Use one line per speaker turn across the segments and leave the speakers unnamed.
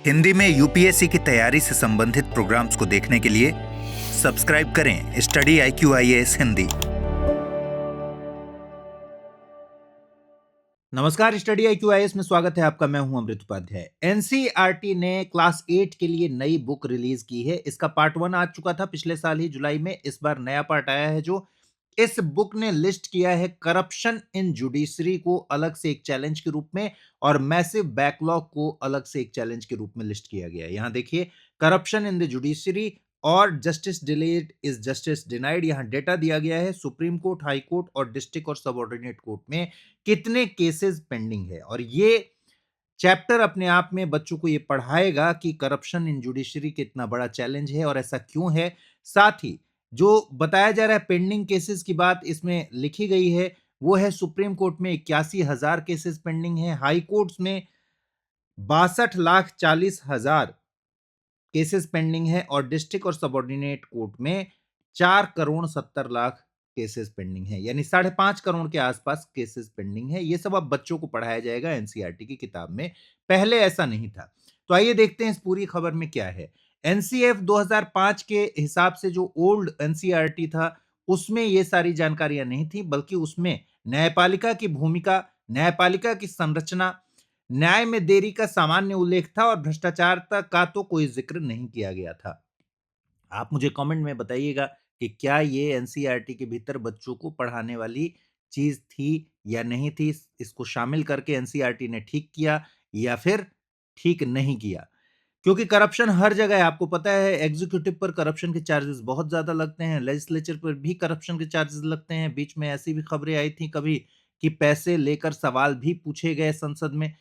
हिंदी में यूपीएससी की तैयारी से संबंधित प्रोग्राम्स को देखने के लिए सब्सक्राइब करें स्टडी IQ-IAS हिंदी।
नमस्कार, स्टडी IQ-IAS में स्वागत है आपका। मैं हूं अमृत उपाध्याय। एनसीईआरटी ने क्लास 8 के लिए नई बुक रिलीज की है। इसका पार्ट 1 आ चुका था पिछले साल ही जुलाई में। इस बार नया पार्ट आया है। जो इस बुक ने लिस्ट किया है करप्शन इन जुडिशरी को अलग से एक चैलेंज के रूप में और मैसिव बैकलॉग को अलग से एक चैलेंज के रूप में लिस्ट किया गया है। यहां देखिए, करप्शन इन द जुडिशरी और justice delayed is justice denied. यहां डेटा दिया गया है सुप्रीम कोर्ट, हाई कोर्ट और डिस्ट्रिक्ट और सबऑर्डिनेट कोर्ट में कितने केसेस पेंडिंग है। और ये चैप्टर अपने आप में बच्चों को ये पढ़ाएगा कि करप्शन इन जुडिशरी कितना बड़ा चैलेंज है और ऐसा क्यों है। साथ ही जो बताया जा रहा है पेंडिंग केसेस की बात इसमें लिखी गई है, वो है सुप्रीम कोर्ट में 81,000 केसेस पेंडिंग है, हाई कोर्ट्स में 62,40,000 केसेस पेंडिंग है और डिस्ट्रिक्ट और सबऑर्डिनेट कोर्ट में 4,70,00,000 केसेस पेंडिंग है, यानी 5.5 करोड़ के आसपास केसेस पेंडिंग है। ये सब अब बच्चों को पढ़ाया जाएगा एनसीईआरटी की किताब में। पहले ऐसा नहीं था। तो आइए देखते हैं इस पूरी खबर में क्या है। एनसीएफ 2005 के हिसाब से जो ओल्ड एनसीईआरटी था उसमें ये सारी जानकारियां नहीं थी, बल्कि उसमें न्यायपालिका की भूमिका, न्यायपालिका की संरचना, न्याय में देरी का सामान्य उल्लेख था और भ्रष्टाचार का तो कोई जिक्र नहीं किया गया था। आप मुझे कमेंट में बताइएगा कि क्या ये एनसीईआरटी के भीतर बच्चों को पढ़ाने वाली चीज थी या नहीं थी। इसको शामिल करके एनसीईआरटी ने ठीक किया या फिर ठीक नहीं किया। क्योंकि करप्शन हर जगह है, आपको पता है। एग्जीक्यूटिव पर करप्शन के चार्जेस बहुत ज्यादा लगते हैं, लेजिस्लेचर पर भी करप्शन के चार्जेस लगते हैं। बीच में ऐसी भी खबरें आई थी कभी कि पैसे लेकर सवाल भी पूछे गए संसद में।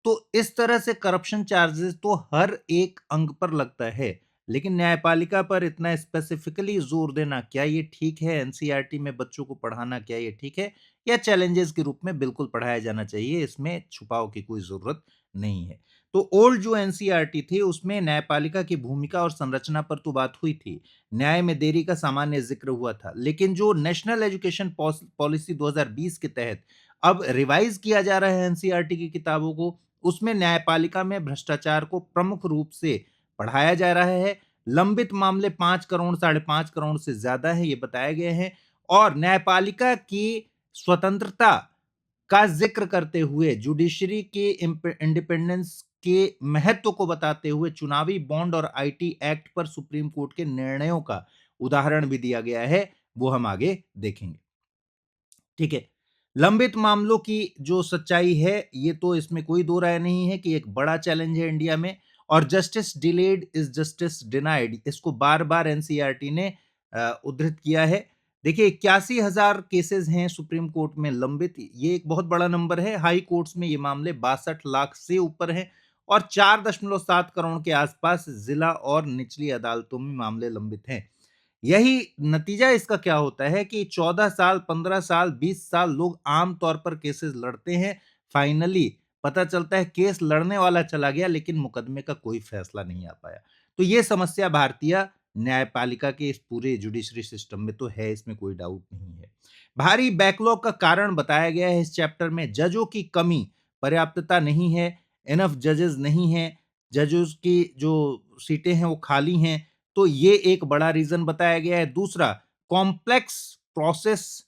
तो इस तरह से करप्शन चार्जेस तो हर एक अंग पर लगता है, लेकिन न्यायपालिका पर इतना स्पेसिफिकली जोर देना, क्या ये ठीक है? एनसीईआरटी में बच्चों को पढ़ाना क्या ये ठीक है, या चैलेंजेस के रूप में बिल्कुल पढ़ाया जाना चाहिए? इसमें छुपाव की कोई जरूरत नहीं है। तो ओल्ड जो एनसीईआरटी थी उसमें न्यायपालिका की भूमिका और संरचना पर तो बात हुई थी, न्याय में देरी का सामान्य जिक्र हुआ था। लेकिन जो नेशनल एजुकेशन पॉलिसी 2020 के तहत अब रिवाइज किया जा रहा है एनसीईआरटी की किताबों को, उसमें न्यायपालिका में भ्रष्टाचार को प्रमुख रूप से पढ़ाया जा रहा है। लंबित मामले 5 करोड़, 5.5 करोड़ से ज्यादा है, ये बताए गए हैं। और न्यायपालिका की स्वतंत्रता का जिक्र करते हुए, जुडिशरी के इंडिपेंडेंस के महत्व को बताते हुए चुनावी बॉन्ड और आईटी एक्ट पर सुप्रीम कोर्ट के निर्णयों का उदाहरण भी दिया गया है, वो हम आगे देखेंगे। ठीक है। लंबित मामलों की जो सच्चाई है, ये तो इसमें कोई दो राय नहीं है कि एक बड़ा चैलेंज है इंडिया में। और justice delayed is justice denied, इसको बार बार एनसीईआरटी ने उद्धृत किया है। देखिए, 81,000 केसेस हैं सुप्रीम कोर्ट में लंबित, ये एक बहुत बड़ा नंबर है। हाई कोर्ट्स में ये मामले 62 लाख से ऊपर हैं और 4.7 करोड़ के आसपास जिला और निचली अदालतों में मामले लंबित हैं। यही नतीजा इसका क्या होता है कि 14 साल, 15 साल, 20 साल लोग आमतौर पर केसेस लड़ते हैं। फाइनली पता चलता है केस लड़ने वाला चला गया, लेकिन मुकदमे का कोई फैसला नहीं आ पाया। तो ये समस्या भारतीय न्यायपालिका के इस पूरे जुडिशरी सिस्टम में तो है, इसमें कोई डाउट नहीं है। भारी बैकलॉग का कारण बताया गया है इस चैप्टर में। जजों की कमी, पर्याप्तता नहीं है, इनफ जजेस नहीं है, जजेस की जो सीटें हैं वो खाली हैं, तो ये एक बड़ा रीजन बताया गया है। दूसरा, कॉम्प्लेक्स प्रोसेस,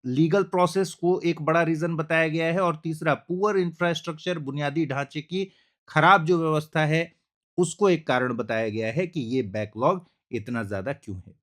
लीगल प्रोसेस को एक बड़ा रीजन बताया गया है। और तीसरा, पुअर इंफ्रास्ट्रक्चर, बुनियादी ढांचे की खराब जो व्यवस्था है, उसको एक कारण बताया गया है कि ये बैकलॉग इतना ज्यादा क्यों है।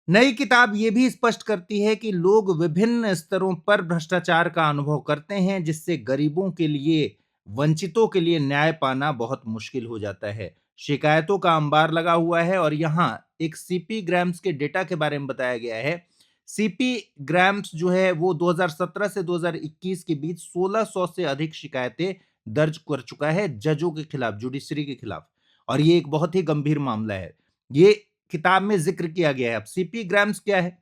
नई किताब ये भी स्पष्ट करती है कि लोग विभिन्न स्तरों पर भ्रष्टाचार का अनुभव करते हैं, जिससे गरीबों के लिए, वंचितों के लिए न्याय पाना बहुत मुश्किल हो जाता है। शिकायतों का अंबार लगा हुआ है। और यहाँ एक सीपी ग्राम्स के डेटा के बारे में बताया गया है। सीपी ग्राम्स जो है वो 2017 से 2021 के बीच 1600 से अधिक शिकायतें दर्ज कर चुका है जजों के खिलाफ, जुडिशरी के खिलाफ। और ये एक बहुत ही गंभीर मामला है, ये किताब में जिक्र किया गया है। अब सीपी ग्राम्स क्या है?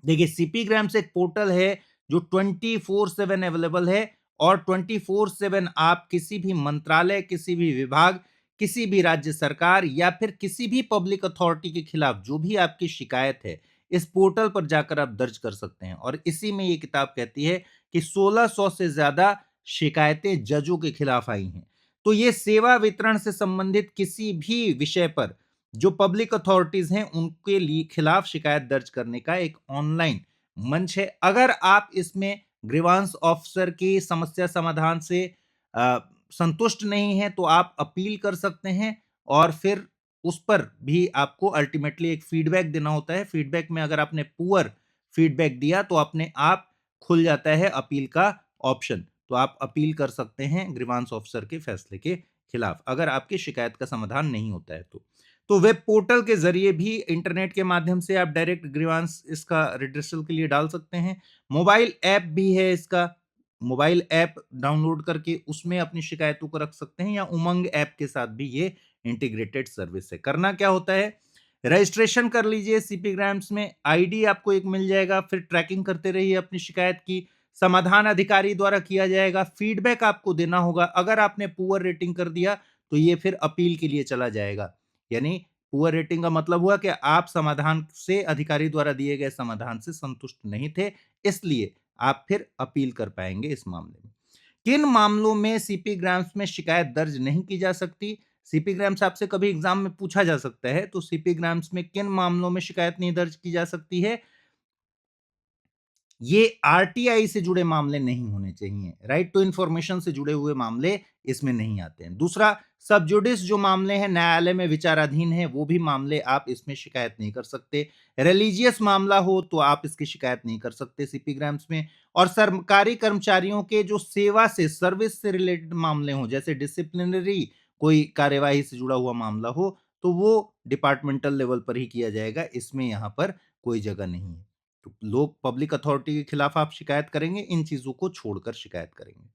देखिए, सीपी ग्राम्स एक पोर्टल है जो 24/7 अवेलेबल है। और 24/7 आप किसी भी मंत्रालय, किसी भी विभाग, किसी भी राज्य सरकार या फिर किसी भी पब्लिक अथॉरिटी के खिलाफ जो भी आपकी शिकायत है, इस पोर्टल पर जाकर आप दर्ज कर सकते हैं। और इसी में ये किताब कहती है कि 1600 से ज्यादा शिकायतें जजों के खिलाफ आई हैं। तो ये सेवा वितरण से संबंधित किसी भी विषय पर जो पब्लिक अथॉरिटीज हैं उनके लिए खिलाफ शिकायत दर्ज करने का एक ऑनलाइन मंच है। अगर आप इसमें ग्रीवांस ऑफिसर की समस्या समाधान से संतुष्ट नहीं है तो आप अपील कर सकते हैं और फिर उस पर भी आपको अल्टीमेटली एक फीडबैक देना होता है। फीडबैक में अगर आपने पुअर फीडबैक दिया तो अपने आप खुल जाता है अपील का ऑप्शन, तो आप अपील कर सकते हैं ग्रीवांस ऑफिसर के फैसले के खिलाफ अगर आपकी शिकायत का समाधान नहीं होता है तो वेब पोर्टल के जरिए भी इंटरनेट के माध्यम से आप डायरेक्ट ग्रीवांस इसका रिड्रेसल के लिए डाल सकते हैं। मोबाइल ऐप भी है इसका, मोबाइल ऐप डाउनलोड करके उसमें अपनी शिकायतों को रख सकते हैं या उमंग ऐप के साथ भी ये इंटीग्रेटेड सर्विस है। करना क्या होता है, रजिस्ट्रेशन कर लीजिए सीपी ग्राम्स में, आईडी आपको एक मिल जाएगा, फिर ट्रैकिंग करते रहिए अपनी शिकायत की, समाधान अधिकारी द्वारा किया जाएगा, फीडबैक आपको देना होगा। अगर आपने पुअर रेटिंग कर दिया तो ये फिर अपील के लिए चला जाएगा। यानी पुअर रेटिंग का मतलब हुआ कि आप समाधान से अधिकारी द्वारा दिए गए समाधान से संतुष्ट नहीं थे, इसलिए आप फिर अपील कर पाएंगे इस मामले में। किन मामलों में सीपी ग्राम्स में शिकायत दर्ज नहीं की जा सकती? सीपी ग्राम्स आपसे कभी एग्जाम में पूछा जा सकता है, तो सीपी ग्राम्स में किन मामलों में शिकायत नहीं दर्ज की जा सकती है? ये आरटीआई से जुड़े मामले नहीं होने चाहिए, राइट टू इंफॉर्मेशन से जुड़े हुए मामले इसमें नहीं आते हैं। दूसरा, सब जुडिस जो मामले हैं न्यायालय में विचाराधीन है वो भी मामले आप इसमें शिकायत नहीं कर सकते। रिलीजियस मामला हो तो आप इसकी शिकायत नहीं कर सकते सीपी ग्राम्स में। और सरकारी कर्मचारियों के जो सेवा से सर्विस से रिलेटेड मामले हो, जैसे डिसिप्लिनरी कोई कार्यवाही से जुड़ा हुआ मामला हो, तो वो डिपार्टमेंटल लेवल पर ही किया जाएगा, इसमें यहाँ पर कोई जगह नहीं है। तो लोग पब्लिक अथॉरिटी के खिलाफ आप शिकायत करेंगे, इन चीजों को छोड़कर शिकायत करेंगे।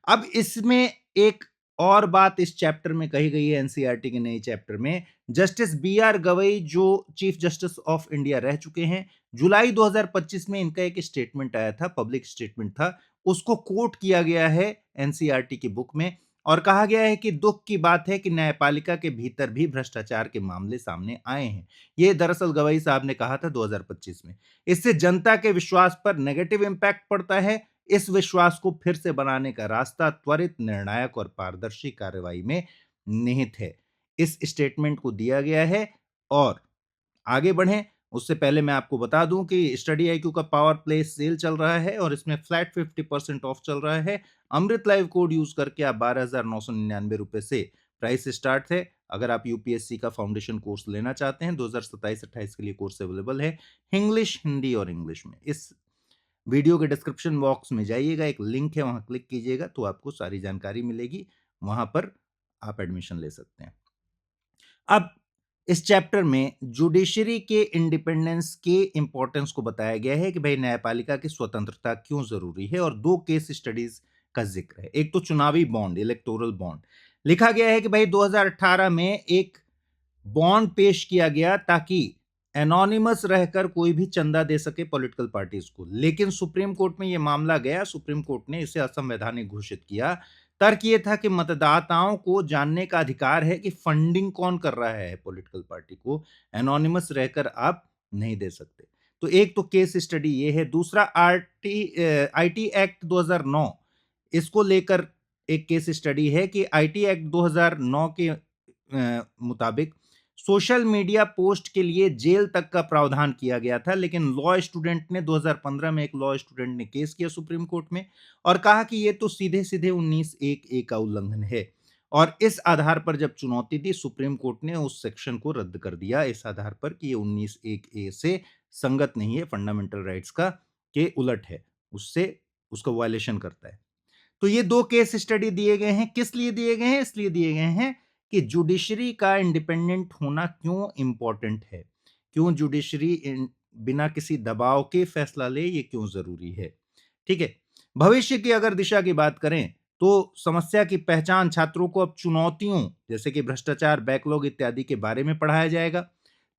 अब इसमें एक और बात इस चैप्टर में कही गई है, एनसीईआरटी के नए चैप्टर में। जस्टिस बी आर गवई जो चीफ जस्टिस ऑफ इंडिया रह चुके हैं, जुलाई 2025 में इनका एक स्टेटमेंट आया था, पब्लिक स्टेटमेंट था, उसको कोट किया गया है एनसीईआरटी की बुक में और कहा गया है कि दुख की बात है कि न्यायपालिका के भीतर भी भ्रष्टाचार के मामले सामने आए हैं। ये दरअसल गवई साहब ने कहा था 2025 में। इससे जनता के विश्वास पर नेगेटिव इंपैक्ट पड़ता है। इस विश्वास को फिर से बनाने का रास्ता त्वरित, निर्णायक और पारदर्शी कार्रवाई में निहित है। इस स्टेटमेंट को दिया गया है। और आगे बढ़ें उससे पहले मैं आपको बता दूं कि स्टडी आईक्यू का पावर प्ले सेल चल रहा है और इसमें फ्लैट 50% ऑफ चल रहा है। अमृत लाइव कोड यूज करके आप 12,999 रुपए से प्राइस स्टार्ट है। अगर आप यूपीएससी का फाउंडेशन कोर्स लेना चाहते हैं 2027-28 के लिए कोर्स अवेलेबल है, इंग्लिश, हिंदी और इंग्लिश में। इस वीडियो के डिस्क्रिप्शन बॉक्स में जाइएगा, एक लिंक है, वहां क्लिक कीजिएगा तो आपको सारी जानकारी मिलेगी, वहां पर आप एडमिशन ले सकते हैं। अब इस चैप्टर में जुडिशरी के इंडिपेंडेंस के इंपॉर्टेंस को बताया गया है कि भाई न्यायपालिका की स्वतंत्रता क्यों जरूरी है, और दो केस स्टडीज का जिक्र है। एक तो चुनावी बॉन्ड, इलेक्टोरल बॉन्ड, लिखा गया है कि भाई 2018 में एक बॉन्ड पेश किया गया ताकि एनोनिमस रहकर कोई भी चंदा दे सके पॉलिटिकल पार्टीज को, लेकिन सुप्रीम कोर्ट में यह मामला गया, सुप्रीम कोर्ट ने इसे असंवैधानिक घोषित किया। तर्क यह था कि मतदाताओं को जानने का अधिकार है कि फंडिंग कौन कर रहा है पॉलिटिकल पार्टी को, एनोनिमस रहकर आप नहीं दे सकते। तो एक तो केस स्टडी ये है। दूसरा, आईटी एक्ट 2009, इसको लेकर एक केस स्टडी है कि आईटी एक्ट 2009 के मुताबिक सोशल मीडिया पोस्ट के लिए जेल तक का प्रावधान किया गया था, लेकिन लॉ स्टूडेंट ने 2015 में एक लॉ स्टूडेंट ने केस किया सुप्रीम कोर्ट में और कहा कि ये तो सीधे सीधे 19(1)(a) का उल्लंघन है। और इस आधार पर जब चुनौती दी, सुप्रीम कोर्ट ने उस सेक्शन को रद्द कर दिया इस आधार पर कि ये 19(1)(a) से संगत नहीं है, फंडामेंटल राइट्स का के उलट है, उससे उसका वायलेशन करता है। तो ये दो केस स्टडी दिए गए हैं। किस लिए दिए गए हैं? इसलिए दिए गए हैं कि जुडिशरी का इंडिपेंडेंट होना क्यों इंपॉर्टेंट है, क्यों जुडिशरी बिना किसी दबाव के फैसला ले, ये क्यों जरूरी है। ठीक है। भविष्य की अगर दिशा की बात करें तो समस्या की पहचान, छात्रों को अब चुनौतियों जैसे कि भ्रष्टाचार, बैकलॉग इत्यादि के बारे में पढ़ाया जाएगा।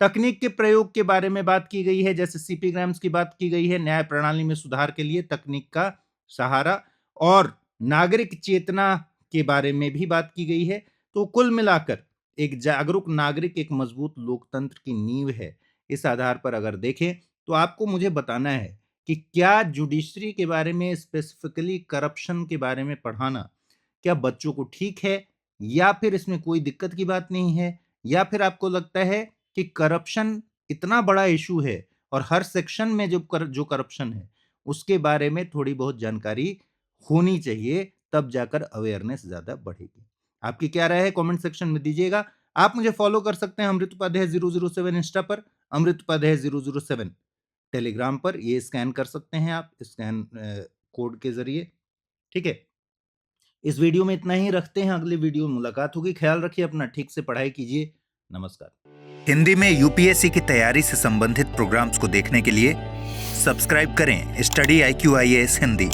तकनीक के प्रयोग के बारे में बात की गई है, जैसे सीपी ग्राम्स की बात की गई है, न्याय प्रणाली में सुधार के लिए तकनीक का सहारा, और नागरिक चेतना के बारे में भी बात की गई है। तो कुल मिलाकर एक जागरूक नागरिक एक मजबूत लोकतंत्र की नींव है। इस आधार पर अगर देखें तो आपको मुझे बताना है कि क्या जुडिशरी के बारे में, स्पेसिफिकली करप्शन के बारे में पढ़ाना क्या बच्चों को ठीक है या फिर इसमें कोई दिक्कत की बात नहीं है, या फिर आपको लगता है कि करप्शन इतना बड़ा इशू है और हर सेक्शन में जो करप्शन है उसके बारे में थोड़ी बहुत जानकारी होनी चाहिए, तब जाकर अवेयरनेस ज्यादा बढ़ेगी। आपकी क्या राय है कमेंट सेक्शन में दीजिएगा। आप मुझे फॉलो कर सकते हैं अमृत उपाध्याय 007 इंस्टा पर, अमृत उपाध्याय 007 टेलीग्राम पर, ये स्कैन कर सकते हैं आप स्कैन कोड के जरिए। ठीक है, इस वीडियो में इतना ही रखते हैं, अगले वीडियो में मुलाकात होगी। ख्याल रखिए अपना, ठीक से पढ़ाई कीजिए। नमस्कार।
हिंदी में यूपीएससी की तैयारी से संबंधित प्रोग्राम्स को देखने के लिए सब्सक्राइब करें स्टडी IQ IAS हिंदी।